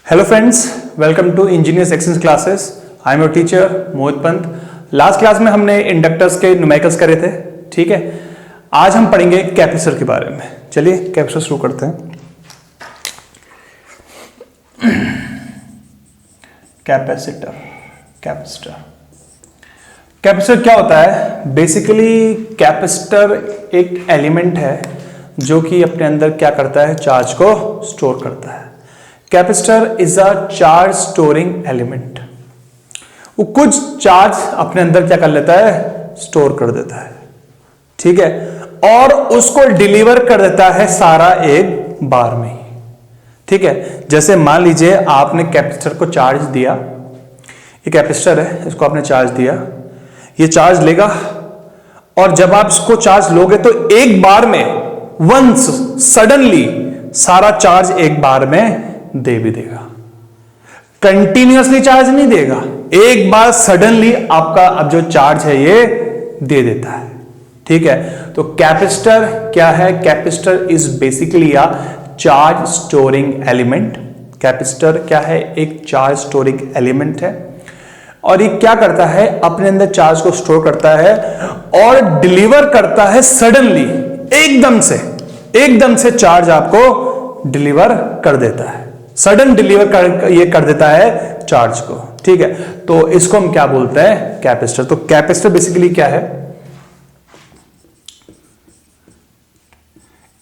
Hello friends, welcome to engineer sections classes. I am your teacher Mohit Pant. Last class में हमने inductors के numericals करे थे, ठीक है। आज हम पढ़ेंगे कैपेसिटर के बारे में। चलिए कैपेसिटर शुरू करते हैं। कैपेसिटर कैपेसिटर क्या होता है? बेसिकली कैपेसिटर एक एलिमेंट है जो कि अपने अंदर क्या करता है, चार्ज को स्टोर करता है। Capacitor is a charge storing element. वो कुछ चार्ज अपने अंदर क्या कर लेता है, स्टोर कर देता है, ठीक है, और उसको डिलीवर कर देता है सारा एक बार में ही, ठीक है। जैसे मान लीजिए आपने कैपेसिटर को चार्ज दिया, ये कैपेसिटर है, इसको आपने चार्ज दिया, ये चार्ज लेगा और जब आप इसको चार्ज लोगे तो एक बार में वंस सडनली सारा चार्ज एक बार में दे भी देगा। कंटिन्यूअसली चार्ज नहीं देगा, एक बार सडनली आपका अब जो चार्ज है ये दे देता है, ठीक है। तो कैपेसिटर क्या है? Capacitor is basically a charge storing element. Capacitor क्या है? एक चार्ज स्टोरिंग एलिमेंट है और ये क्या करता है, अपने अंदर चार्ज को स्टोर करता है और डिलीवर करता है सडनली, एकदम से चार्ज आपको डिलीवर कर देता है, सडन डिलीवर ये कर देता है चार्ज को, ठीक है। तो इसको हम क्या बोलते हैं? कैपेसिटर। तो कैपेसिटर बेसिकली क्या है?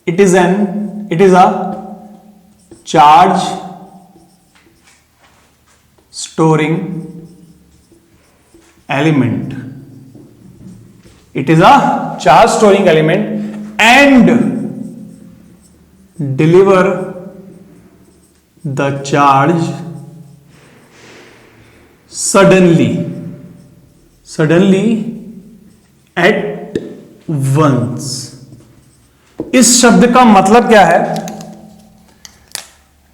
It is a charge storing element. It is a charge storing element and deliver the charge suddenly at once। इस शब्द का मतलब क्या है?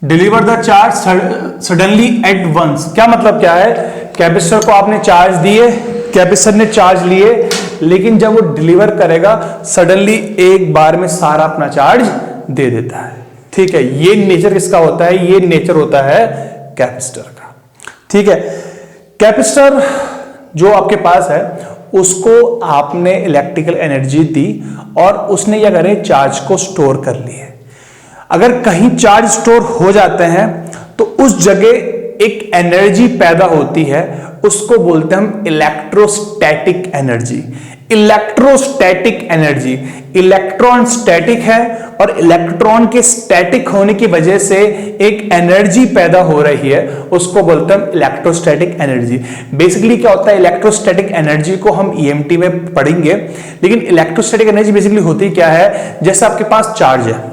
Deliver the charge suddenly at once. क्या मतलब क्या है? कैपेसिटर को आपने चार्ज दिए, कैपेसिटर ने चार्ज लिए, लेकिन जब वो डिलीवर करेगा सडनली एक बार में सारा अपना चार्ज दे देता है, ठीक है। ये नेचर किसका होता है? ये नेचर होता है कैपेसिटर का, ठीक है। कैपेसिटर जो आपके पास है उसको आपने इलेक्ट्रिकल एनर्जी दी और उसने क्या करे, चार्ज को स्टोर कर लिए। अगर कहीं चार्ज स्टोर हो जाते हैं तो उस जगह एक एनर्जी पैदा होती है, उसको बोलते हैं हम electrostatic energy. Electrostatic energy, electron static है और इलेक्ट्रॉन के स्टैटिक होने की वजह से एक एनर्जी पैदा हो रही है, उसको बोलते हैं इलेक्ट्रोस्टैटिक एनर्जी। बेसिकली क्या होता है? इलेक्ट्रोस्टैटिक एनर्जी को हम ईएमटी में पढ़ेंगे, लेकिन इलेक्ट्रोस्टैटिक एनर्जी बेसिकली होती क्या है? जैसे आपके पास चार्ज है,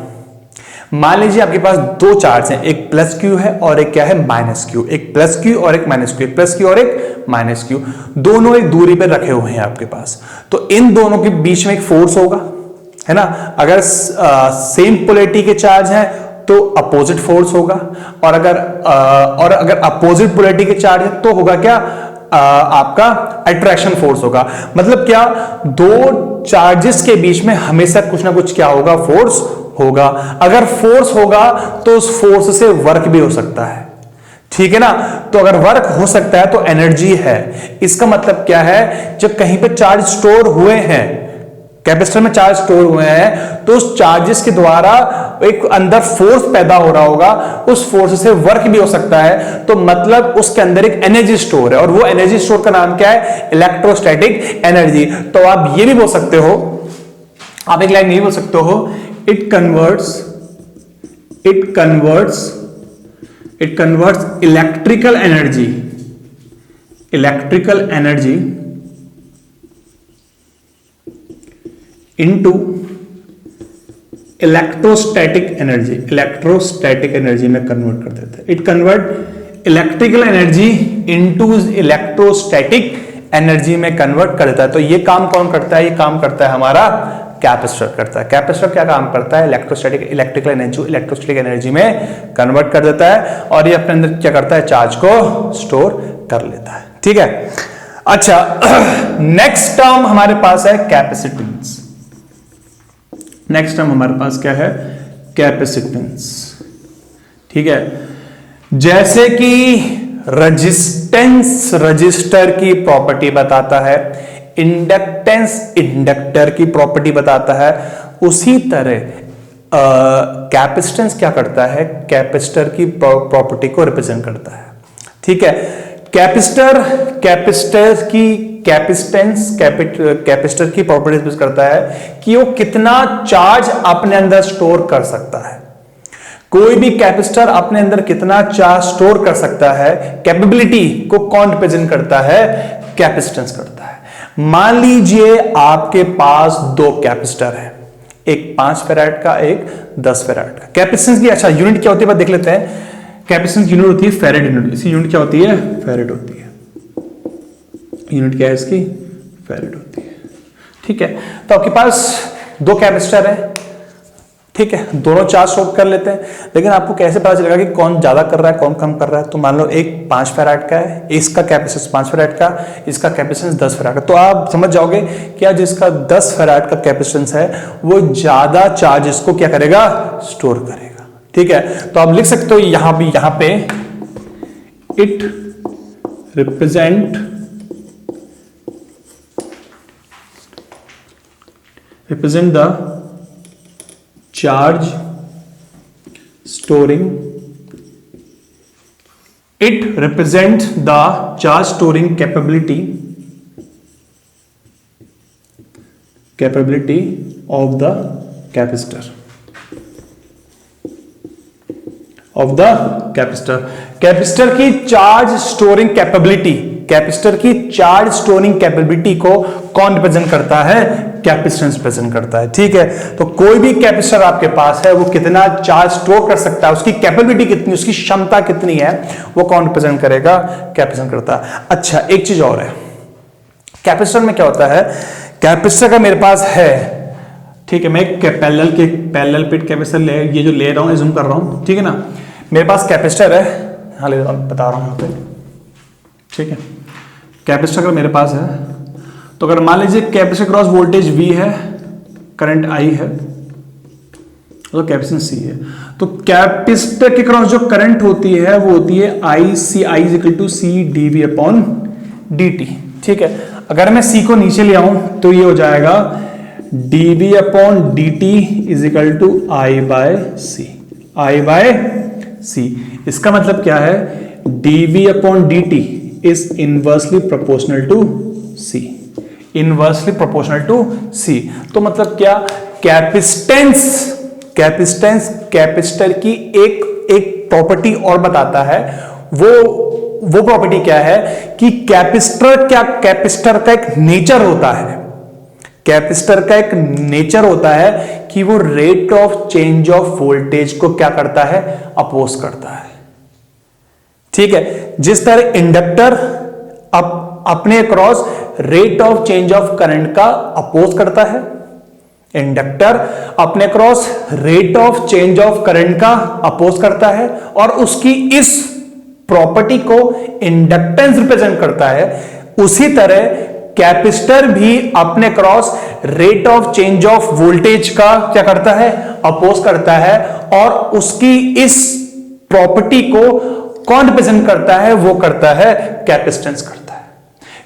मान लीजिए आपके पास दो चार्ज हैं, एक प्लस क्यू है और एक क्या है, माइनस क्यू। एक प्लस क्यू और एक माइनस क्यू, एक प्लस क्यू और एक माइनस क्यू, दोनों एक दूरी पर रखे हुए हैं आपके पास। तो इन दोनों के बीच में एक फोर्स होगा, है ना। अगर सेम पोलैरिटी के चार्ज हैं तो अपोजिट फोर्स होगा, और अगर अपोजिट पोलैरिटी के चार्ज है तो होगा क्या, आपका अट्रैक्शन फोर्स होगा। मतलब क्या, दो चार्जेस के बीच में हमेशा कुछ ना कुछ क्या होगा, फोर्स होगा। अगर फोर्स होगा तो उस फोर्स से वर्क भी हो सकता है, ठीक है ना। तो अगर वर्क हो सकता है तो एनर्जी है। इसका मतलब क्या है? जब कहीं पे चार्ज स्टोर हुए हैं, कैपेसिटर में चार्ज स्टोर हुए हैं, तो उस चार्जेस के द्वारा एक अंदर फोर्स पैदा हो रहा होगा, उस फोर्स से वर्क भी हो सकता है। तो मतलब उसके अंदर एक एनर्जी स्टोर है और वो एनर्जी स्टोर का नाम क्या है? Electrostatic energy. तो आप ये भी बोल सकते हो, आप एक लाइन ये बोल सकते हो, it converts electrical energy into electrostatic energy में कन्वर्ट कर देते हैं। It convert electrical energy into electrostatic energy में कन्वर्ट कर देता है। तो ये काम कौन करता है? ये काम करता है हमारा कैपेसिटर करता है। कैपेसिटर क्या काम करता है? इलेक्ट्रिकल एनर्जी में कन्वर्ट कर देता है और ये अपने अंदर क्या करता है? चार्ज को स्टोर कर लेता है, ठीक है। अच्छा, नेक्स्ट टर्म हमारे पास है कैपेसिटेंस। नेक्स्ट टर्म हमारे पास क्या है? कैपेसिटेंस, ठीक है। जैसे कि रेजिस्टेंस रजिस्टर की प्रॉपर्टी बताता है, इंडक्टेंस इंडक्टर की प्रॉपर्टी बताता है, उसी तरह कैपेसिटेंस क्या करता है, कैपेसिटर की प्रॉपर्टी को रिप्रेजेंट करता है। ठीक है, कैपेसिटर की कैपेसिटेंस कैपेसिटर की प्रॉपर्टी रिप्रेजेंट करता है कि वो कितना चार्ज अपने अंदर स्टोर कर सकता है। कोई भी कैपेसिटर अपने अंदर कितना चार्ज स्टोर कर सकता है, कैपेबिलिटी को कौन रिप्रेजेंट करता है, कैपेसिटेंस करता है। मान लीजिए आपके पास दो कैपेसिटर है, एक 5 फैराड का, एक 10 फैराड का। कैपेसिटेंस की अच्छा यूनिट क्या होती है, देख लेते हैं। कैपेसिटेंस यूनिट होती है फैराड यूनिट। इसकी यूनिट क्या होती है, फैराड होती है। यूनिट क्या है इसकी, फैराड होती है। ठीक है, तो आपके पास दो कैपेसिटर है, ठीक है, दोनों चार्ज स्टोर कर लेते हैं, लेकिन आपको कैसे पता चलेगा कि कौन ज्यादा कर रहा है कौन कम कर रहा है। तो मान लो एक 5 फैराड का है, इसका कैपेसिटेंस 5 फैराड का, इसका कैपेसिटेंस 10 फैराड का। तो आप समझ जाओगे कि जिसका 10 फैराड का कैपेसिटेंस है वो ज्यादा चार्ज इसको क्या करेगा, स्टोर करेगा। ठीक है, तो आप लिख सकते हो यहां पे it represent the charge storing, it represents the charge storing capability of the capacitor, capacitor की चार्ज स्टोरिंग कैपेबिलिटी, कैपेसिटर की चार्ज स्टोरिंग कैपेबिलिटी को कौन रिप्रेजेंट करता है, कैपेसिटेंस रिप्रेजेंट करता है। ठीक है, तो कोई भी कैपेसिटर आपके पास है वो कितना चार्ज स्टोर कर सकता है, उसकी कैपेबिलिटी कितनी, उसकी क्षमता कितनी है, वो कौन रिप्रेजेंट करेगा, कैपेसिटेंस करता है। अच्छा, एक चीज और है, कैपेसिटर में क्या होता है, कैपेसिटर का मेरे पास है, ठीक है, मैं एक पैरेलल प्लेट कैपेसिटर ये जो ले रहा हूं, जूम कर रहा हूं, ठीक है ना, मेरे पास कैपेसिटर है, हाँ ले बता रहा हूं यहाँ पे। ठीक है, कैपेसिटर अगर मेरे पास है तो अगर मान लीजिए कैपेसिटर क्रॉस वोल्टेज V है, करंट I है, तो कैपेसिटेंस C है। तो कैपेसिटर के क्रॉस जो करंट होती है वो होती है I is equal to C dV upon dt। ठीक है, अगर मैं C को नीचे ले आऊं तो ये हो जाएगा dV upon dt is equal to I by C। इसका मतलब क्या है, dV upon dt is inversely proportional to C, inversely proportional to C। तो मतलब क्या, कैपेसिटेंस कैपेसिटर की एक प्रॉपर्टी और बताता है। वो प्रॉपर्टी क्या है कि कैपेसिटर का एक नेचर होता है, कैपेसिटर का एक नेचर होता है कि वो rate of change of voltage को क्या करता है, अपोज करता है। ठीक है, जिस तरह इंडक्टर अपने cross rate of change of current का अपोज करता है, इंडक्टर अपने cross rate of change of current का अपोज करता है, और उसकी इस प्रॉपर्टी को इंडक्टेंस रिप्रेजेंट करता है। उसी तरह कैपेसिटर भी अपने cross rate of change of voltage का क्या करता है, अपोज करता है, और उसकी इस प्रॉपर्टी को कौन रिप्रेजेंट करता है, वो करता है कैपेसिटेंस करता है।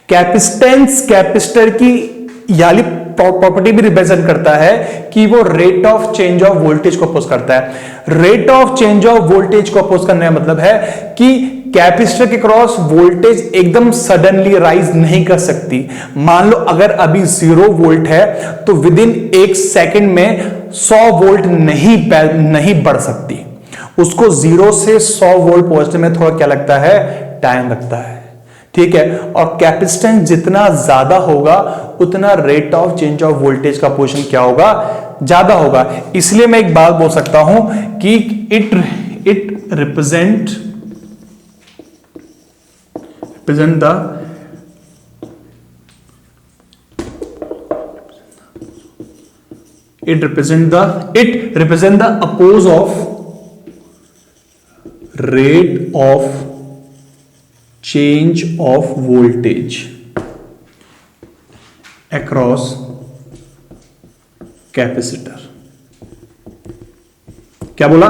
कैपेसिटेंस कैपेसिटर की याली प्रॉपर्टी भी रिप्रेजेंट करता है कि वो rate of change of voltage को अपोज करता है। Rate of change of voltage को अपोज करने का मतलब है कि कैपेसिटर के क्रॉस वोल्टेज एकदम सडनली राइज नहीं कर सकती। मान लो अगर अभी 0 वोल्ट है तो विद इन 1 सेकंड में 100 वोल्ट नहीं बढ़ सकती। उसको 0 से 100 वोल्ट पहुंचने में थोड़ा क्या लगता है, टाइम लगता है। ठीक है, और कैपेसिटेंस जितना ज्यादा होगा उतना rate of change of voltage का पोजीशन क्या होगा, ज्यादा होगा। इसलिए मैं एक बात बोल सकता हूं कि it represent the oppose of rate of change of voltage across capacitor। क्या बोला,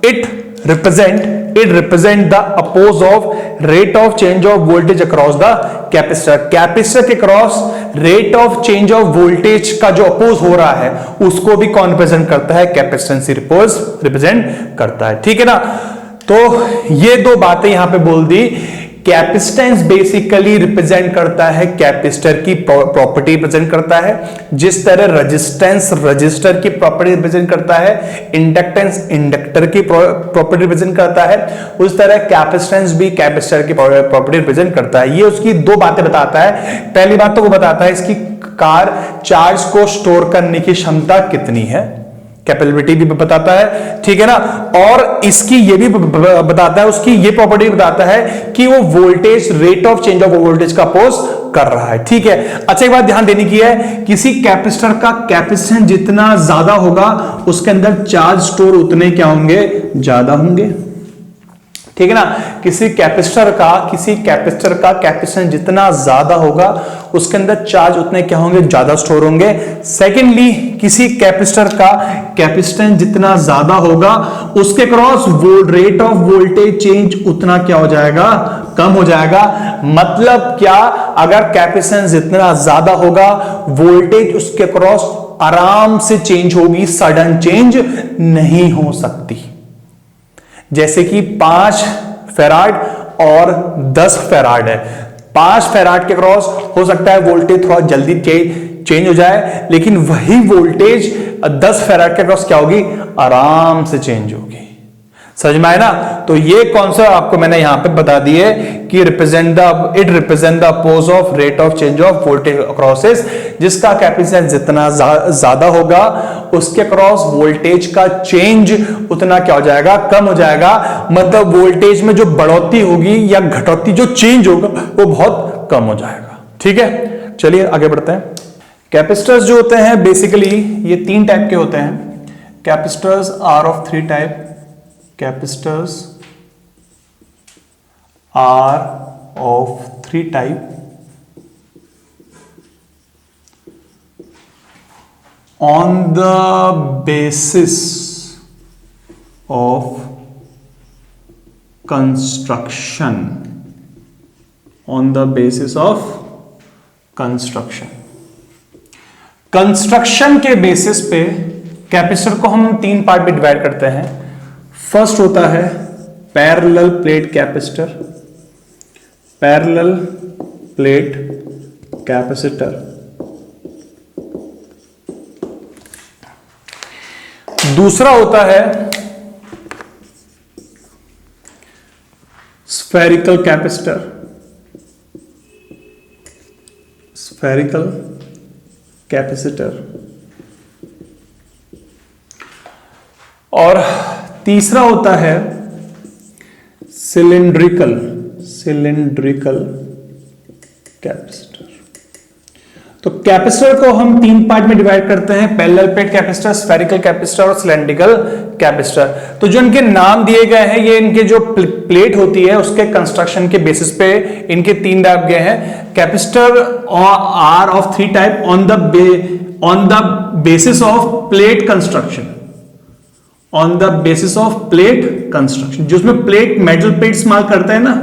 it it represent the oppose of rate of change of voltage across the capacitor. Capacitor के cross rate of change of voltage का जो oppose हो रहा है उसको भी कौन रिप्रेजेंट करता है? कैपेसिटेंस रिप्रेजेंट करता है। ठीक है ना, तो ये दो बातें यहां पे बोल दी। कैपेसिटेंस बेसिकली रिप्रेजेंट करता है कैपेसिटर की प्रॉपर्टी रिप्रेजेंट करता है, जिस तरह रेजिस्टेंस रजिस्टर की प्रॉपर्टी रिप्रेजेंट करता है, इंडक्टेंस इंडक्टर की प्रॉपर्टी रिप्रेजेंट करता है, उस तरह कैपेसिटेंस भी कैपेसिटर की प्रॉपर्टी रिप्रेजेंट करता है। ये उसकी दो बातें बताता है। पहली बात तो वो बताता है इसकी कार चार्ज को स्टोर करने की क्षमता कितनी है, कैपेबिलिटी भी बताता है, ठीक है ना, और इसकी ये भी बताता है, उसकी ये प्रॉपर्टी बताता है कि वो voltage rate of change of voltage का अपोज कर रहा है। ठीक है, अच्छा एक बात ध्यान देने की है, किसी कैपेसिटर का कैपेसिटेंस जितना ज्यादा होगा उसके अंदर चार्ज स्टोर उतने क्या होंगे? ज्यादा होंगे। ठीक है ना, किसी कैपेसिटर का कैपेसिटेंस जितना ज्यादा होगा उसके अंदर चार्ज उतने क्या होंगे? ज्यादा स्टोर होंगे। सेकेंडली, किसी कैपेसिटर का कैपेसिटेंस जितना ज्यादा होगा उसके cross rate of voltage change उतना क्या हो जाएगा? कम हो जाएगा। मतलब क्या? अगर कैपेसिटेंस जितना ज्यादा होगा वोल्टेज उसके क्रॉस आराम से चेंज होगी, सडन चेंज नहीं हो सकती। जैसे कि 5 फैराड और 10 फैराड है, 5 फैराड के क्रॉस हो सकता है वोल्टेज थोड़ा जल्दी चेंज हो जाए, लेकिन वही वोल्टेज 10 फैराड के क्रॉस क्या होगी? आराम से चेंज होगी। समझ में आया ना? तो ये कॉन्सेप्ट आपको मैंने यहां पे बता दी है कि it represent the oppose of rate of change of voltage across, जिसका कैपेसिटेंस जितना ज्यादा होगा उसके क्रॉस वोल्टेज का चेंज उतना क्या हो जाएगा? कम हो जाएगा। मतलब वोल्टेज में जो बढ़ोतरी होगी या घटोतरी, जो चेंज होगा वो बहुत कम हो जाएगा। ठीक है, चलिए आगे बढ़ते हैं। कैपेसिटर्स जो होते हैं बेसिकली ये 3 टाइप के होते हैं। Capacitors are of 3 type. Capacitors are of 3 type. On the basis of construction. On the basis of construction. Construction के बेसिस पे कैपेसिटर को हम 3 पार्ट में डिवाइड करते हैं। फर्स्ट होता है parallel plate capacitor, parallel plate capacitor. दूसरा होता है स्फेरिकल कैपेसिटर, स्फेरिकल कैपेसिटर। और तीसरा होता है सिलिंड्रिकल कैपेसिटर। तो कैपेसिटर को हम 3 पार्ट में डिवाइड करते हैं, parallel plate capacitor, spherical capacitor और सिलिंड्रिकल कैपेसिटर। तो जो इनके नाम दिए गए हैं ये इनके जो प्लेट होती है उसके कंस्ट्रक्शन के बेसिस पे इनके 3 टाइप गए हैं। Capacitor are of 3 type on the basis of plate construction, on the basis of plate construction. जिसमें प्लेट मेटल प्लेट इस्तेमाल करते हैं ना,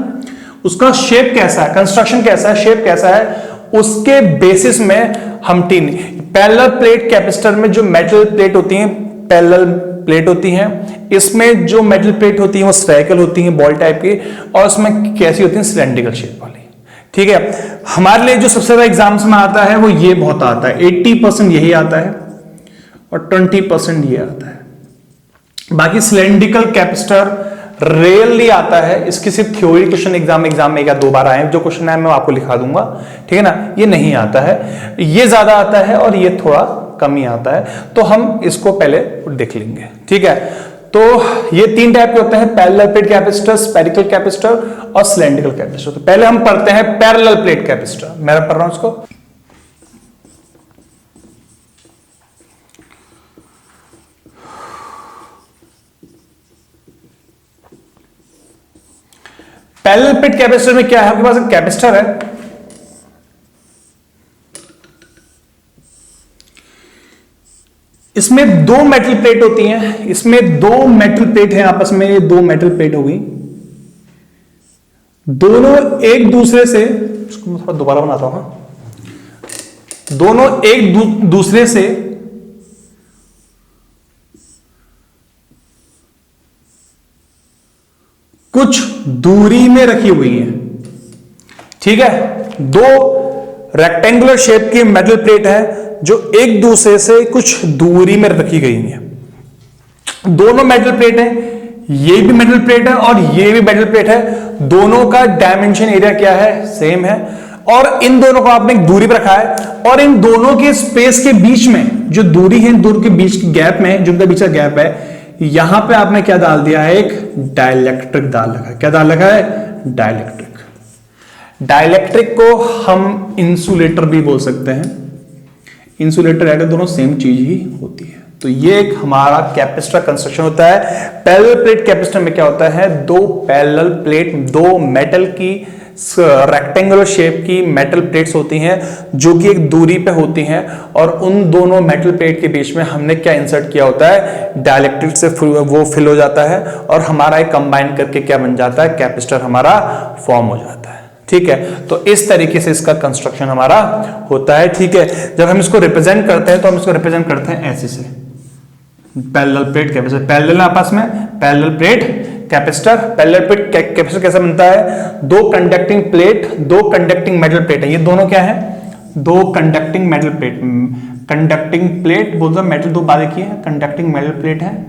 उसका शेप कैसा है, कंस्ट्रक्शन कैसा है, शेप कैसा है, उसके बेसिस में हम 3 पैरेलल प्लेट कैपेसिटर में जो मेटल प्लेट होती हैं पैरेलल प्लेट होती हैं, इसमें जो मेटल प्लेट होती है वो स्फेरिकल होती हैं, बॉल टाइप की, और उसमें कैसी होती है? सिलेंड्रिकल शेप वाली। ठीक है, हमारे लिए जो सबसे ज्यादा एग्जाम्स में आता है वो ये बहुत आता है, 80% यही आता है और 20% ये आता है। बाकी सिलेंड्रिकल कैपेसिटर रेयरली आता है, इसकी सिर्फ थ्योरी क्वेश्चन एग्जाम में 1 या 2 बार आए, जो क्वेश्चन है मैं आपको लिखा दूंगा। ठीक है ना, ये नहीं आता है, ये ज्यादा आता है और ये थोड़ा कम ही आता है, तो हम इसको पहले देख लेंगे। ठीक है, तो ये 3 टाइप के होते हैं, parallel plate capacitor, spherical capacitor और सिलेंड्रिकल कैपेसिटर। तो पहले हम पढ़ते हैं पैरेलल प्लेट कैपेसिटर। मैं पढ़ रहा हूं इसको। पैरेलल प्लेट कैपेसिटर में क्या है? आपके पास एक कैपेसिटर है, इसमें दो मेटल प्लेट होती हैं, इसमें दो मेटल प्लेट हैं आपस में, ये दो मेटल प्लेट हो गई, दोनों एक दूसरे से, इसको मैं थोड़ा दोबारा बनाता हूं, दोनों एक दूसरे से कुछ दूरी में रखी हुई है। ठीक है, दो रेक्टेंगुलर शेप की मेटल प्लेट है जो एक दूसरे से कुछ दूरी में रखी गई है। दोनों मेटल प्लेट है, ये भी मेटल प्लेट है और ये भी मेटल प्लेट है, दोनों का डायमेंशन एरिया क्या है, सेम है, और इन दोनों को आपने एक दूरी पर रखा है, और इन दोनों के स्पेस के बीच में जो दूरी है, दूर के बीच की गैप में, जो उनका बीच का गैप है, यहां पे आपने क्या डाल दिया है, एक डाइलेक्ट्रिक डाल रखा है। क्या डाल रखा है, डाइलेक्ट्रिक। डाइलेक्ट्रिक को हम इंसुलेटर भी बोल सकते हैं, इंसुलेटर एडर दोनों सेम चीज ही होती है। तो ये एक हमारा कैपेसिटर कंस्ट्रक्शन होता है। पैरेलल प्लेट कैपेसिटर में क्या होता है, दो पैरेलल प्लेट, दो मेटल की रेक्टेंगुलर शेप की मेटल प्लेट्स होती हैं जो कि एक दूरी पे होती हैं, और उन दोनों मेटल प्लेट के बीच में हमने क्या इंसर्ट किया होता है, डाइलेक्ट्रिक से वो फिल हो जाता है, और हमारा एक कंबाइन करके क्या बन जाता है, कैपेसिटर हमारा फॉर्म हो जाता है। ठीक है, तो इस तरीके से इसका कंस्ट्रक्शन हमारा होता है। ठीक है, जब हम इसको रिप्रेजेंट करते हैं तो हम इसको रिप्रेजेंट करते हैं ऐसे से, पैरेलल प्लेट कैपेसिटर, पैरेलल आपस में parallel plate capacitor. Parallel plate capacitor कैसा बनता है, दो कंडक्टिंग प्लेट, दो कंडक्टिंग मेटल प्लेट है, ये दोनों क्या है, दो conducting metal plate, conducting plate बोलते हैं, मेटल दो बातें की है, कंडक्टिंग मेटल प्लेट है,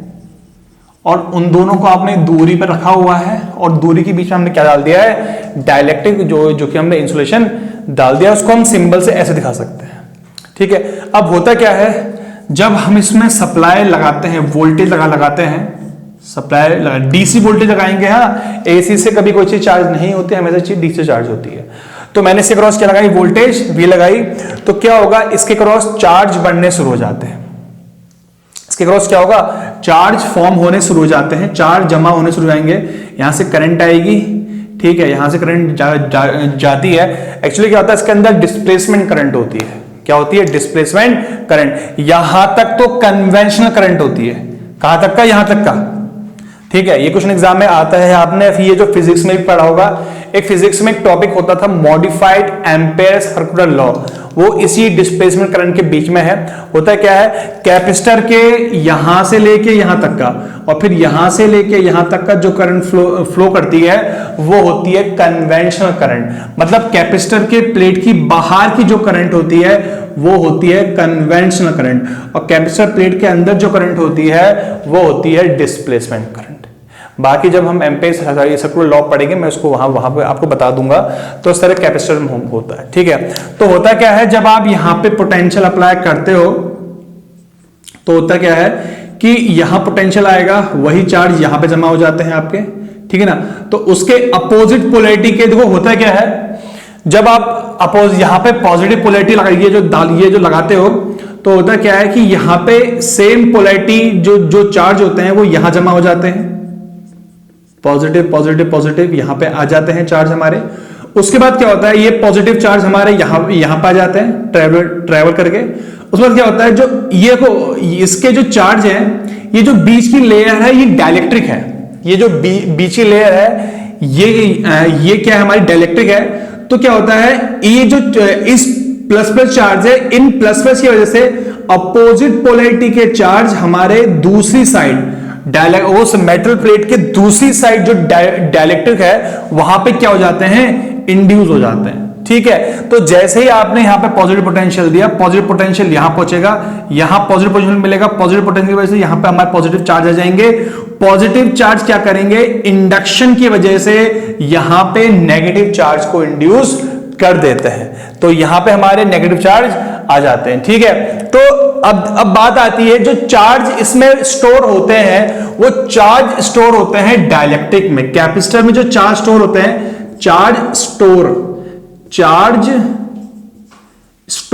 और उन दोनों को आपने दूरी पर रखा हुआ है, और दूरी के बीच में हमने क्या डाल दिया है, डाइलेक्ट्रिक, जो कि हमने इंसुलेशन डाल दिया, उसको हम सिंबल से ऐसे दिखा सकते हैं। ठीक है, अब होता क्या है, जब हम इसमें सप्लाई लगाते हैं, वोल्टेज लगाते हैं, सप्लाई डीसी वोल्टेज लगाएंगे, हाँ, एसी से कभी कोई चीज चार्ज नहीं होती, हमेशा चीज डीसी से चार्ज होती है। तो मैंने इसके क्रॉस क्या लगाई, वोल्टेज वी लगाई, तो क्या होगा, इसके क्रॉस चार्ज बनने शुरू हो जाते हैं, इसके क्रॉस क्या होगा, चार्ज फॉर्म होने शुरू हो जाते हैं, चार्ज जमा होने शुरू हो जाएंगे, यहां से करंट आएगी। ठीक है, यहां से करंट जाती है, एक्चुअली क्या होता है, इसके अंदर डिस्प्लेसमेंट करंट होती है। क्या होती है, डिस्प्लेसमेंट करंट। यहां तक तो कन्वेंशनल करंट होती है, कहां तक का, यहां तक का। ठीक है, ये क्वेश्चन एग्जाम में आता है, आपने ये जो फिजिक्स में भी पढ़ा होगा, एक फिजिक्स में एक टॉपिक होता था मॉडिफाइड एम्पेयर सर्कुलर लॉ, वो इसी डिस्प्लेसमेंट करंट के बीच में है। होता क्या है, कैपेसिटर के यहां से लेके यहां तक का, और फिर यहां से लेके यहां तक का जो करंट फ्लो करती है, वो होती है कन्वेंशनल करंट। मतलब कैपेसिटर के प्लेट की बाहर की जो करंट होती है, वो होती है कन्वेंशनल करंट, और कैपेसिटर प्लेट के अंदर जो करंट होती है, वो होती है डिस्प्लेसमेंट करंट। बाकी जब हम एम्पेयर सर्कुलर लॉ पढ़ेंगे, मैं उसको वहां पे आपको बता दूंगा। तो इस तरह कैपेसिटर में होता है। ठीक है, तो होता क्या है, जब आप यहां पे पोटेंशियल अप्लाई करते हो, तो होता क्या है कि यहां पोटेंशियल आएगा, वही चार्ज यहां पे जमा हो जाते हैं आपके। ठीक है ना, तो उसके अपोजिट पोलैरिटी के, देखो होता क्या है, जब आप यहां पे पॉजिटिव पोलैरिटी लगाइए, जो लगाते हो, तो होता क्या है कि यहां पे सेम पोलैरिटी जो चार्ज होते हैं, वो यहां जमा हो जाते हैं, पॉजिटिव पॉजिटिव पॉजिटिव यहां पे आ जाते हैं चार्ज हमारे। उसके बाद क्या होता है, ये पॉजिटिव चार्ज हमारे यहां पे आ जाते हैं ट्रेवल करके। उसके बाद क्या होता है, जो इसके जो चार्ज है, ये जो बीच की लेयर है, ये डाइलेक्ट्रिक है, ये जो बीच की लेयर है, ये क्या है, हमारी डाइलेक्ट्रिक है। तो क्या होता है, ये जो इस प्लस प्लस चार्ज है, इन प्लस प्लस की वजह से अपोजिट पोलैरिटी के चार्ज हमारे दूसरी साइड, उस मेटल प्लेट के दूसरी साइड जो डाइलेक्ट्रिक है, वहां पे क्या हो जाते हैं, इंड्यूस हो जाते हैं। ठीक है, तो जैसे ही आपने यहां पे पॉजिटिव पोटेंशियल दिया, पॉजिटिव पोटेंशियल यहां पहुंचेगा, यहां पॉजिटिव पोटेंशियल मिलेगा, पॉजिटिव पोटेंशियल की वजह से यहां पे हमारे पॉजिटिव चार्ज आ जाएंगे। पॉजिटिव चार्ज क्या करेंगे, इंडक्शन की वजह से यहां पे नेगेटिव चार्ज को इंड्यूस कर देते हैं, तो यहां पे हमारे नेगेटिव चार्ज आ जाते हैं। ठीक है, तो अब बात आती है, जो चार्ज इसमें स्टोर होते हैं, वो चार्ज स्टोर होते हैं डाइलेक्ट्रिक में। कैपेसिटर में जो चार्ज स्टोर होते हैं, चार्ज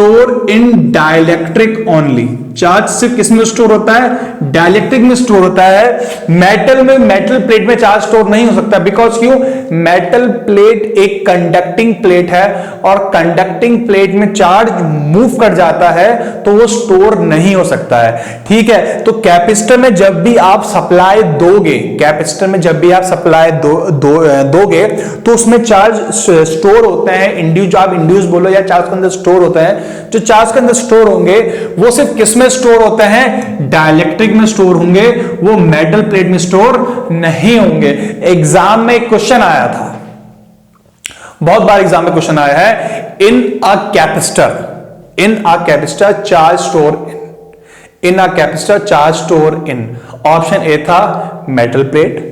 स्टोर इन डाइलेक्ट्रिक ओनली। चार्ज सिर्फ किस में स्टोर होता है? डाइलेक्ट्रिक में स्टोर होता है। मेटल में, मेटल प्लेट में चार्ज स्टोर नहीं हो सकता। बिकॉज क्यों? मेटल प्लेट एक कंडक्टिंग प्लेट है और कंडक्टिंग प्लेट में चार्ज मूव कर जाता है तो वो स्टोर नहीं हो सकता है। ठीक है, तो कैपेसिटर में जब भी आप सप्लाई दोगे, कैपेसिटर में जब भी आप सप्लाई दोगे तो उसमें चार्ज स्टोर होते हैं। इंड्यूस, आप इंड्यूस बोलो या चार्ज के अंदर स्टोर होता है। जो चार्ज के अंदर स्टोर होंगे वो सिर्फ किस में स्टोर होते हैं? डाइलेक्ट्रिक में स्टोर होंगे, वो मेटल प्लेट में स्टोर नहीं होंगे। एग्जाम में क्वेश्चन आया था, बहुत बार एग्जाम में क्वेश्चन आया है, in a capacitor charge store in a capacitor charge store in. Option A था मेटल प्लेट,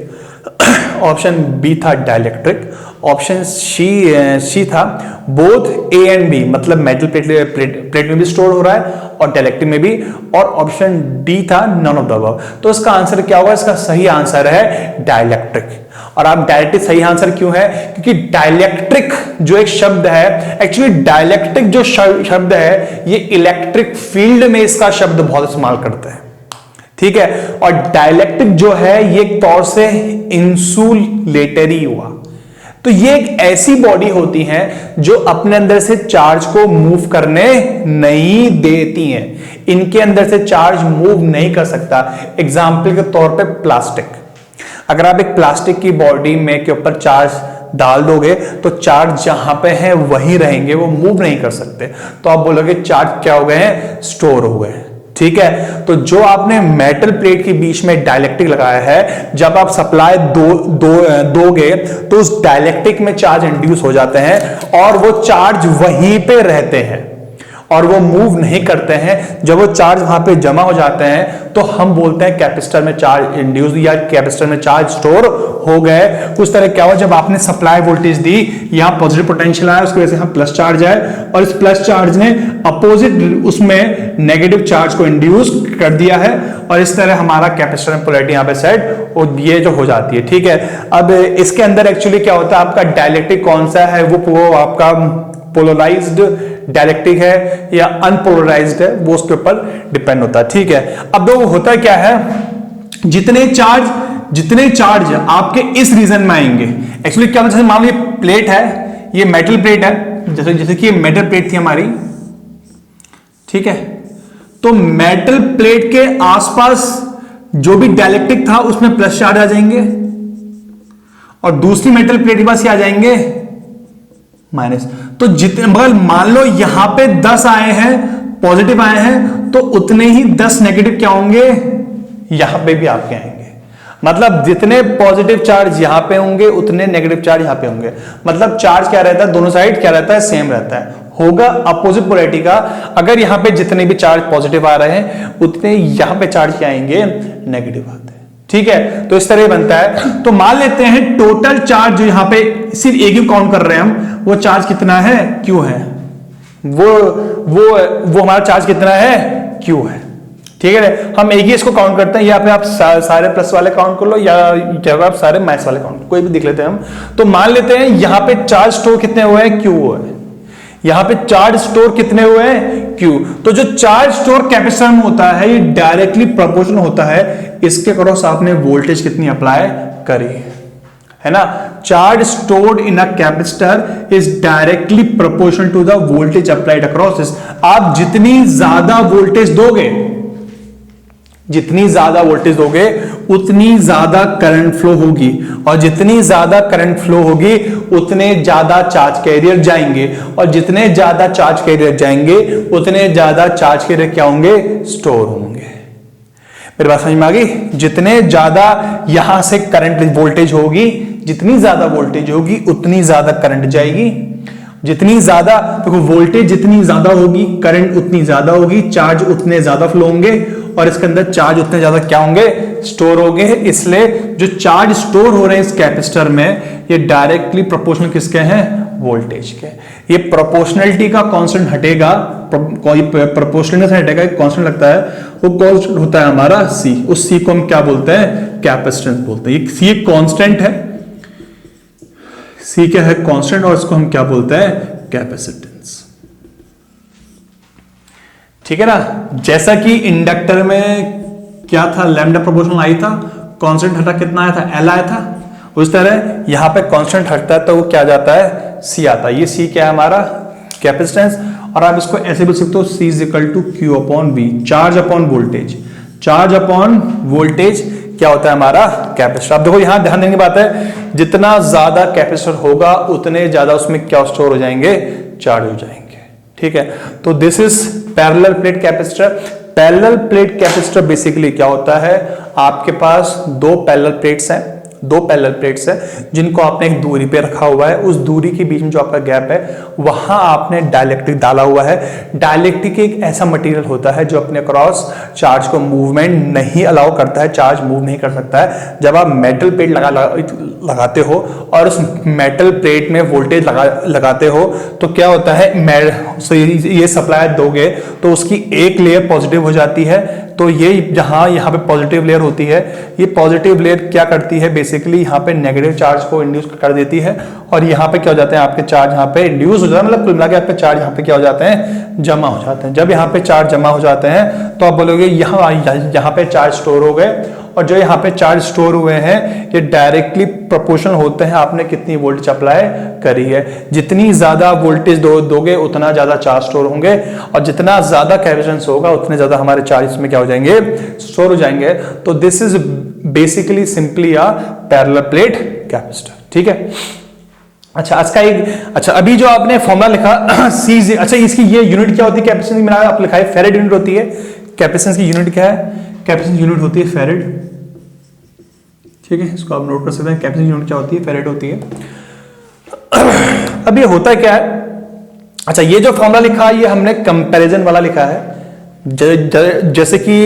ऑप्शन बी था डाइलेक्ट्रिक, ऑप्शन सी था बोथ ए एंड बी, मतलब मेटल प्लेट में भी स्टोर हो रहा है और डाइलेक्ट्रिक में भी, और ऑप्शन डी था नन ऑफ द अबव। तो इसका आंसर क्या होगा? इसका सही आंसर है डाइलेक्ट्रिक। और आप डायरेक्टली सही आंसर क्यों है? क्योंकि डाइलेक्ट्रिक जो एक शब्द है, एक्चुअली डाइलेक्ट्रिक जो शब्द है ये इलेक्ट्रिक फील्ड में इसका शब्द बहुत इस्तेमाल करते हैं। ठीक है, और डाइलेक्ट्रिक जो है ये एक तौर से इंसुलेटरी हुआ। तो ये एक ऐसी बॉडी होती है जो अपने अंदर से चार्ज को मूव करने नहीं देती हैं। इनके अंदर से चार्ज मूव नहीं कर सकता। एग्जाम्पल के तौर पे प्लास्टिक, अगर आप एक प्लास्टिक की बॉडी में के ऊपर चार्ज डाल दोगे तो चार्ज जहां पे है वहीं रहेंगे, वो मूव नहीं कर सकते। तो आप बोलोगे चार्ज क्या हो गए हैं? स्टोर हो गए। ठीक है, तो जो आपने मेटल प्लेट के बीच में डाइलेक्ट्रिक लगाया है, जब आप सप्लाई दोगे तो उस डाइलेक्ट्रिक में चार्ज इंड्यूस हो जाते हैं और वो चार्ज वहीं पे रहते हैं और वो मूव नहीं करते हैं। जब वो चार्ज वहां पे जमा हो जाते हैं तो हम बोलते हैं कैपेसिटर में चार्ज इंड्यूस या कैपेसिटर में चार्ज स्टोर हो गए। उस तरह क्या हुआ, जब आपने सप्लाई वोल्टेज दी, यहां पॉजिटिव पोटेंशियल आया, उसकी वजह से यहां प्लस चार्ज आए और इस प्लस चार्ज ने अपोजिट उसमें नेगेटिव चार्ज को इंड्यूस कर दिया है और इस तरह हमारा कैपेसिटर में पोलैरिटी यहां पे सेट और ये जो हो जाती है। ठीक है, अब इसके अंदर एक्चुअली क्या होता है, आपका डाइलेक्ट्रिक कौन सा है? वो आपका पोलराइज्ड डाइलेक्ट्रिक है या अनपोलराइज्ड है, वो उसके ऊपर डिपेंड होता है। ठीक है, अब वो होता क्या है, जितने चार्ज आपके इस रीजन में आएंगे, एक्चुअली क्या, जैसे मान लो ये प्लेट है, ये मेटल प्लेट है, जैसे कि ये मेटल प्लेट थी हमारी। ठीक है, तो मेटल प्लेट के आसपास जो भी डाइलेक्ट्रिक था उसमें प्लस चार्ज आ जाएंगे और दूसरी मेटल प्लेट के पास आ जाएंगे माइनस। तो जितने, मगर मान लो यहां पे 10 आए हैं, पॉजिटिव आए हैं, तो उतने ही 10 नेगेटिव क्या होंगे यहां पे भी आपके आएंगे। मतलब जितने पॉजिटिव चार्ज यहां पे होंगे उतने नेगेटिव चार्ज यहां पे होंगे। मतलब चार्ज क्या रहता है, दोनों साइड क्या रहता है, सेम रहता है, होगा अपोजिट पोलैरिटी का। अगर यहां पे जितने भी चार्ज पॉजिटिव आ रहे हैं उतने यहां पे चार्ज क्या आएंगे, नेगेटिव आते हैं। ठीक है, तो इस तरह बनता है। तो मान लेते हैं टोटल चार्ज जो यहां पे सिर्फ एक ही काउंट कर रहे हैं हम, वो चार्ज कितना है, क्यू है। वो हमारा चार्ज कितना है, क्यू है। ठीक है, हम एक ही इसको काउंट करते हैं, या फिर आप सारे प्लस वाले काउंट कर लो या आप सारे माइनस वाले काउंट, कोई भी देख लेते हैं हम। तो मान लेते हैं यहां पे चार्ज स्टोर कितने हुए हैं, क्यू हुए हैं। यहां पे चार्ज स्टोर कितने हुए हैं, क्यू। तो जो चार्ज स्टोर कैपेसिटर में होता है ये डायरेक्टली प्रोपोर्शनल होता है इसके क्रॉस आपने वोल्टेज कितनी अप्लाई करी है ना। Charge stored in a capacitor is directly proportional to the voltage applied across this. आप जितनी ज्यादा वोल्टेज दोगे, जितनी ज्यादा वोल्टेज दोगे उतनी ज्यादा करंट फ्लो होगी और जितनी ज्यादा करंट फ्लो होगी उतने ज्यादा चार्ज कैरियर जाएंगे और जितने ज्यादा चार्ज कैरियर जाएंगे उतने ज्यादा चार्ज कैरियर क्या होंगे, स्टोर होंगे। मेरी बात समझ में आ गई। जितने ज्यादा यहां से करंट वोल्टेज होगी, जितनी ज्यादा वोल्टेज होगी उतनी ज्यादा करंट जाएगी। जितनी ज्यादा देखो वोल्टेज जितनी ज्यादा होगी करंट उतनी ज्यादा होगी, चार्ज उतने ज्यादा फ्लो होंगे और इसके अंदर चार्ज उतने ज्यादा क्या होंगे, स्टोर होंगे। इसलिए जो चार्ज स्टोर हो रहे हैं इस कैपेसिटर में ये डायरेक्टली प्रोपोर्शनल किसके हैं, वोल्टेज के। ये प्रोपोर्शनलिटी का कांस्टेंट हटेगा, प्रोपोर्शनल से हटेगा, एक कांस्टेंट लगता है, वो कांस्टेंट होता है हमारा सी। उस सी को हम क्या बोलते हैं, कैपेसिटेंस बोलते हैं। सी एक कांस्टेंट है, सी क्या है, कांस्टेंट, और इसको हम क्या बोलते हैं, कैपेसिटेंस। ठीक है ना। जैसा कि इंडक्टर में क्या था, लैम्डा प्रोपोर्शनल आई था, कांस्टेंट हटा कितना आया था, एल आया था, उस तरह यहां पे कांस्टेंट हटता है तो वो क्या जाता है, सी आता है। ये सी क्या है हमारा, कैपेसिटेंस। और आप इसको ऐसे बोल सकते हो, C is equal to Q upon V, charge upon voltage. Charge upon voltage क्या होता है हमारा, कैपेसिटर। अब देखो यहां ध्यान देने की बात है, जितना ज्यादा कैपेसिटर होगा उतने ज्यादा उसमें क्या स्टोर हो जाएंगे, चार्ज हो जाएंगे। ठीक है, तो this is parallel plate capacitor. Parallel plate capacitor basically क्या होता है, आपके पास दो पैरेलल प्लेट्स हैं, दो पैरेलल प्लेट्स है जिनको आपने एक दूरी पे रखा हुआ है। उस दूरी के बीच में जो आपका गैप है वहां आपने डाइलेक्ट्रिक डाला हुआ है। डाइलेक्ट्रिक एक ऐसा मटेरियल होता है जो अपने क्रॉस चार्ज को मूवमेंट नहीं अलाउ करता है, चार्ज मूव नहीं कर सकता है। जब आप मेटल प्लेट लगाते हो और उस मेटल प्लेट में वोल्टेज लगाते हो तो क्या होता है, ये सप्लाई दोगे तो उसकी एक लेयर पॉजिटिव हो जाती है। तो ये जहां यहाँ पे पॉजिटिव लेयर होती है, ये पॉजिटिव लेयर क्या करती है, बेसिकली यहाँ पे नेगेटिव चार्ज को इंड्यूस कर देती है। और यहाँ पे क्या हो जाते हैं, आपके चार्ज यहाँ पे इंड्यूस हो जाता है, मतलब कुल मिला के आपके चार्ज यहाँ पे क्या हो जाते हैं, जमा हो जाते हैं। जब यहाँ पे चार्ज जमा हो जाते हैं तो आप बोलोगे यहाँ पे चार्ज स्टोर हो गए। और जो यहाँ पे चार्ज स्टोर हुए हैं ये डायरेक्टली प्रोपोर्शनल होते हैं आपने कितनी वोल्टेज अप्लाई करी है। जितनी ज्यादा वोल्टेज दोगे उतना ज्यादा चार्ज स्टोर होंगे, और जितना ज्यादा कैपेसिटेंस होगा उतने ज्यादा हमारे चार्ज में क्या हो जाएंगे, स्टोर हो जाएंगे। तो this is basically simply a parallel plate capacitor. ठीक है, अच्छा अच्छा अभी जो आपने फॉर्मूला लिखा सी, अच्छा इसकी ये यूनिट क्या होती है कैपेसिटेंस में, आप लिखा है फेरेड यूनिट होती है। कैपेसिटेंस की यूनिट क्या है, कैपेसिटेंस यूनिट होती है फेरेड। ठीक है, इसको आप नोट कर सकते हैं, कैपेसिटेंस यूनिट क्या होती है, फेरेड होती है। अब ये होता है क्या है, अच्छा ये जो फॉर्मूला लिखा है ये हमने कंपैरिजन वाला लिखा है। जैसे कि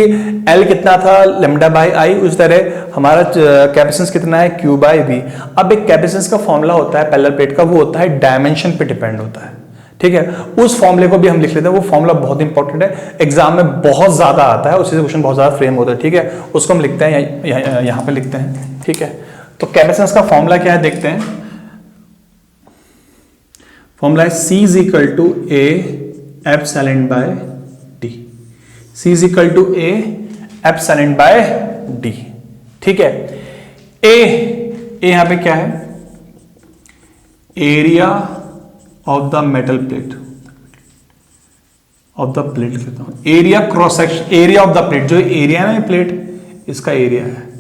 L कितना था, लैम्डा बाई आई, उस तरह हमारा कैपेसिटेंस कितना है, Q बाई वी। अब एक कैपेसिटेंस का फॉर्मूला होता है पैरेलल प्लेट का, वो होता है डायमेंशन पे डिपेंड होता है। ठीक है, उस फॉर्मूले को भी हम लिख लेते हैं, वो फॉर्मूला बहुत इंपॉर्टेंट है, एग्जाम में बहुत ज्यादा आता है, उसी से क्वेश्चन बहुत ज्यादा फ्रेम होता है। ठीक है, उसको हम लिखते हैं, यहाँ पे लिखते हैं। ठीक है, तो कैपेसिटेंस का फॉर्मूला क्या है देखते हैं। फॉर्मूला है C is equal to A epsilon by D. C is equal to A epsilon by D. ठीक है, ए यहां पे क्या है, area of the metal plate, of the plate कहता हूं, area cross section, area of the plate, जो area है ना प्लेट, इसका एरिया है,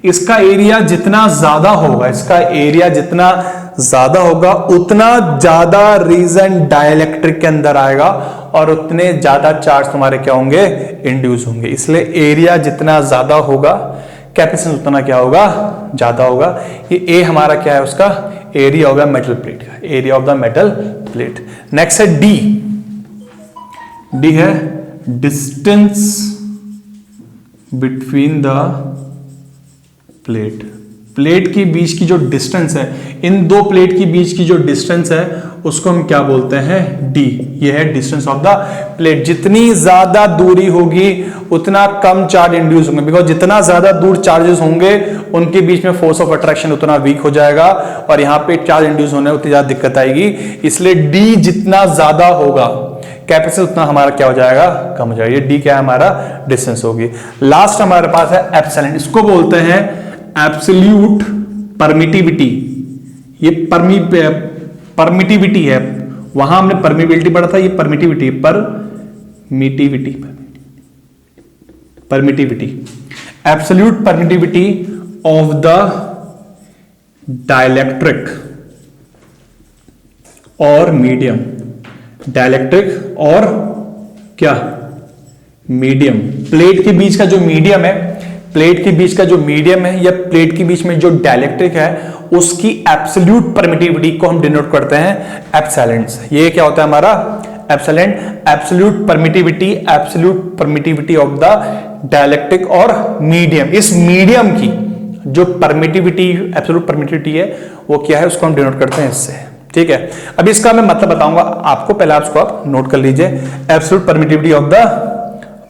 इसका एरिया जितना ज्यादा होगा, इसका एरिया जितना ज्यादा होगा उतना ज्यादा रीजन डाइलेक्ट्रिक के अंदर आएगा और उतने ज्यादा चार्ज तुम्हारे क्या होंगे, इंड्यूस होंगे। इसलिए एरिया जितना ज्यादा होगा कैपेसिटेंस उतना क्या होगा, ज्यादा होगा। ये ए हमारा क्या है, उसका एरिया होगा मेटल प्लेट का, area of the metal plate. Next है डी। डी है distance between the plate, plate के बीच की जो डिस्टेंस है, इन दो प्लेट के बीच की जो डिस्टेंस है उसको हम क्या बोलते हैं, डी। ये है डिस्टेंस ऑफ द प्लेट। जितनी ज्यादा दूरी होगी उतना कम चार्ज इंड्यूस होंगे, बिकॉज जितना ज्यादा दूर चार्जेस होंगे उनके बीच में फोर्स ऑफ अट्रैक्शन उतना वीक हो जाएगा और यहां पे चार्ज इंड्यूस होने में उतनी ज्यादा दिक्कत आएगी। इसलिए डी जितना ज्यादा होगा कैपेसिटेंस उतना हमारा क्या हो जाएगा, कम हो जाएगा। ये डी क्या है, हमारा डिस्टेंस होगी। लास्ट हमारे पास है एप्सिलॉन, इसको बोलते हैं एब्सोल्यूट परमिटिविटी। ये परमिटिविटी है, वहां हमने परमिबिलिटी पढ़ा था, ये permittivity, permittivity, absolute permittivity of the dielectric और मीडियम, डाइलेक्ट्रिक और क्या, मीडियम। प्लेट के बीच का जो मीडियम है, प्लेट के बीच का जो मीडियम है या प्लेट के बीच में जो डाइलेक्ट्रिक है उसकी एब्सोल्यूट परमिटिविटी को हम डिनोट करते हैं एप्सिलॉन से। ये क्या होता है हमारा epsilon, absolute permittivity of the dielectric और मीडियम। इस मीडियम की जो परमिटिविटी, एब्सोल्यूट परमिटिविटी है वो क्या है, उसको हम डिनोट करते हैं इससे। ठीक है, अब इसका मैं मतलब बताऊंगा आपको, पहले आपको आप नोट कर लीजिए, absolute permittivity of the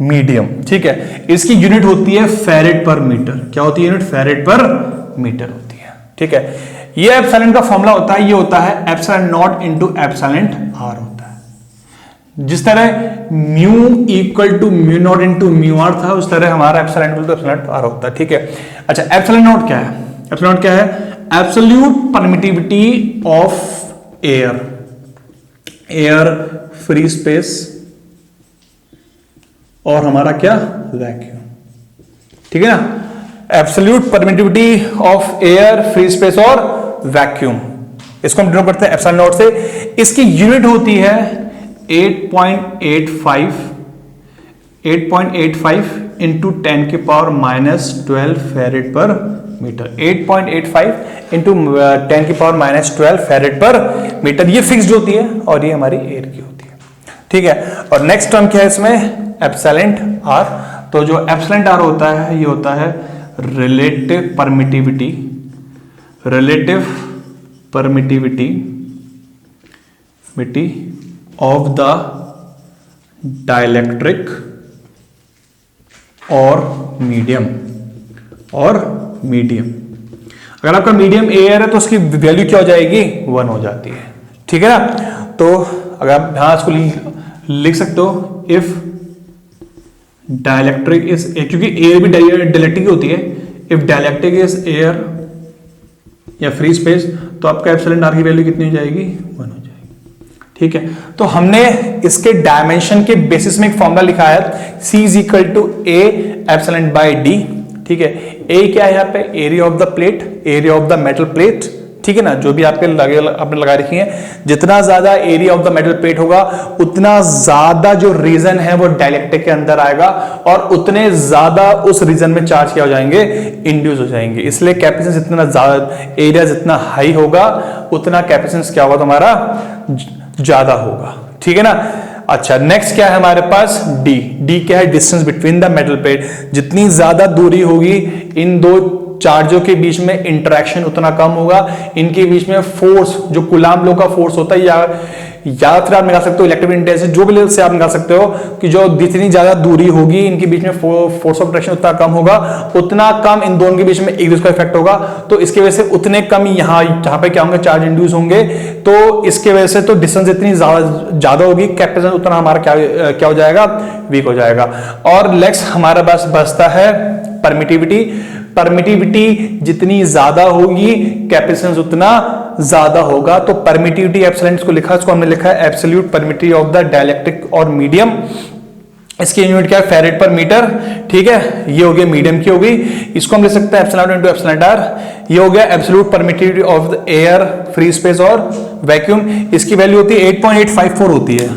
medium. ठीक है, इसकी यूनिट होती है फेरेड पर मीटर। क्या होती है यूनिट, फेरेड पर मीटर होती है। ठीक है, ये एप्सिलॉन का फॉर्मूला होता है, ये होता है epsilon naught into epsilon R होता है। जिस तरह mu equal to mu naught into mu R था, उस तरह हमारा epsilon equal to epsilon R होता है। ठीक है, अच्छा एप्सिलॉन नॉट क्या है? एप्सिलॉन नॉट क्या है? Absolute permittivity of air, air free space और हमारा क्या? वैक्यूम। ठीक है ना, absolute permittivity of air free space और वैक्यूम, इसको हम डिनोट करते हैं एप्सिलॉन नॉट से। इसकी यूनिट होती है 8.85 इंटू 10 की पावर -12 फेरेड पर मीटर। 8.85 इंटू 10 की पावर -12 फेरेड पर मीटर, ये फिक्स्ड होती है और ये हमारी एयर की होती है। ठीक है, और नेक्स्ट टर्म क्या है इसमें? Epsilon R. तो जो एप्सिलॉन आर होता है ये होता है relative permittivity, relative permittivity of the dielectric और मीडियम, अगर आपका मीडियम एयर है तो उसकी वैल्यू क्या हो जाएगी? 1 हो जाती है। ठीक है ना, तो अगर आप यहां इसको लिख सकते हो, इफ डाइलेक्ट्रिक इज, क्योंकि एयर भी डाइलेक्ट्रिक होती है, इफ डाइलेक्ट्रिक इज एयर या फ्री स्पेस, तो आपका एप्सिलॉन आर की वैल्यू कितनी हो जाएगी? 1 हो जाएगी। ठीक है, तो हमने इसके डायमेंशन के बेसिस में एक फॉर्मूला लिखा है, C is equal to A epsilon by D। ठीक है, A क्या है यहाँ पे? Area of the plate, area of the metal plate. ठीक है ना, जो भी आपने लगा रखी है, जितना ज्यादा area of the metal plate होगा उतना ज्यादा जो रीजन है वो डाइलेक्ट्रिक के अंदर आएगा और उतने ज्यादा उस रीजन में चार्ज क्या हो जाएंगे? इंड्यूस हो जाएंगे। इसलिए कैपेसिटेंस जितना ज्यादा, एरिया जितना हाई होगा उतना कैपेसिटेंस क्या होगा तुम्हारा? ज्यादा होगा। ठीक है ना, अच्छा नेक्स्ट क्या है हमारे पास? डी क्या है? Distance between the metal plate. जितनी ज्यादा दूरी होगी इन दो चार्जों के बीच में इंटरेक्शन उतना कम होगा, इनके बीच में फोर्स, जो कूलाम लॉ का फोर्स होता है, या फिर आप निकाल सकते हो इलेक्ट्रिक इंटेंसिटी, जो भी लेवल से आप निकाल सकते हो कि जो जितनी ज्यादा दूरी होगी इनके बीच में फोर्स ऑफ अट्रैक्शन उतना कम होगा, उतना कम इन दोनों के बीच में एक दूसरे का इफेक्ट होगा। तो इसकी वजह से उतने कम यहाँ जहां पे क्या होंगे? चार्ज इंड्यूस होंगे। तो इसके वजह से तो डिस्टेंस इतनी ज्यादा होगी, कैपेसिटेंस उतना हमारा क्या हो जाएगा? वीक हो जाएगा। और नेक्स्ट हमारा पास बचता है परमिटिविटी। परमिटिविटी जितनी ज्यादा होगी कैपेसिटेंस उतना ज्यादा होगा। तो परमिटिविटी एप्सिलॉन को लिखा, इसको हमने लिखा है absolute permittivity of the dielectric और मीडियम। इसकी यूनिट क्या है? फेरेड पर मीटर। ठीक है, ये हो गया मीडियम की हो गई। इसको हम लिख सकते हैं एप्सिलॉन इनटू एप्सिलॉन आर। ये हो गया absolute permittivity of the air free space और वैक्यूम। इसकी वैल्यू होती है 8.854 होती है,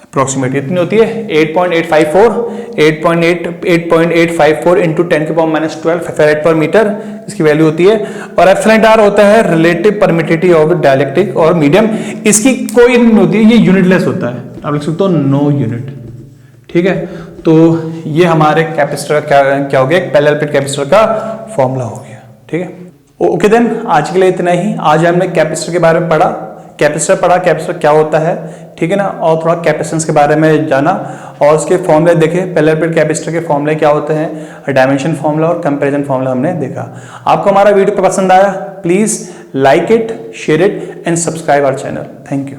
अप्रोक्सीमेटली इतनी होती है 8.854 इंटू 10 की पावर -12 फेरेड पर मीटर इसकी वैल्यू होती है। और एप्सिलॉन आर होता है रिलेटिव परमिटिविटी ऑफ डाइलेक्ट्रिक और मीडियम। इसकी कोई नहीं होती है, ये यूनिटलेस होता है, आप लिख सकते हो नो यूनिट। ठीक है, तो ये हमारे कैपेसिटर क्या हो गया? पैरेलल प्लेट कैपेसिटर का फॉर्मूला हो गया। ठीक है, ओके देन आज के लिए इतना ही। आज हमने कैपेसिटर के बारे में पढ़ा, कैपेसिटर क्या होता है, ठीक है ना, और थोड़ा कैपेसिटेंस के बारे में जाना और उसके फॉर्मूले देखे। पैरेलल प्लेट कैपेसिटर के फॉर्मूले क्या होते हैं, डायमेंशन फॉर्मूला और कंपैरिजन फॉर्मूला हमने देखा। आपको हमारा वीडियो पसंद आया, please like it, share it and subscribe our channel. Thank you.